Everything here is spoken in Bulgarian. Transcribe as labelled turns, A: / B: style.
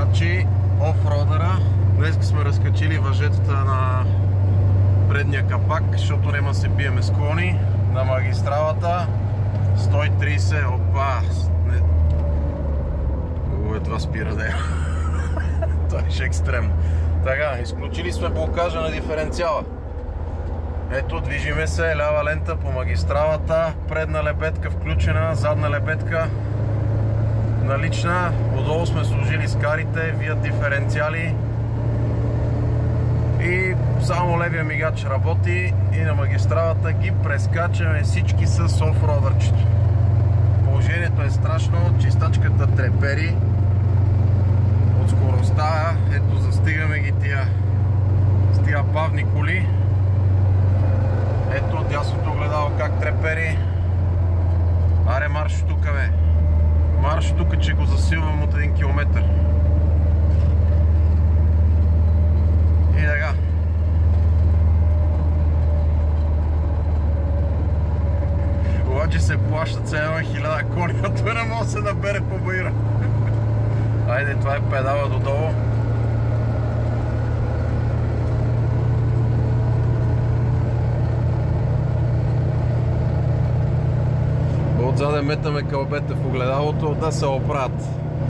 A: Значи, офродера. Днес сме разкачили въжетата на предния капак, защото няма да се биеме склони. На магистралата 130, опа! Това спира да е. Това е екстремно. Така, изключили сме блокажа на диференциала. Ето, движиме се, лява лента по магистралата, предна лебедка включена, задна лебедка налична, отдолу сме сложили скарите, вият диференциали и само левия мигач работи и на магистралата ги прескачаме всички с офродърчето. Положението е страшно, чистачката трепери от скоростта, ето застигаме ги с тия бавни коли. Ето от дясното огледало как трепери. Аре, марш тука, бе! Марш тука, че го засилвам от 1 км. И така. Обаче се плащат се 1000 кони, а той не може да се набере по баира. Айде, това е педала додолу. Отзаде метаме кълбете в огледалото да се оправят.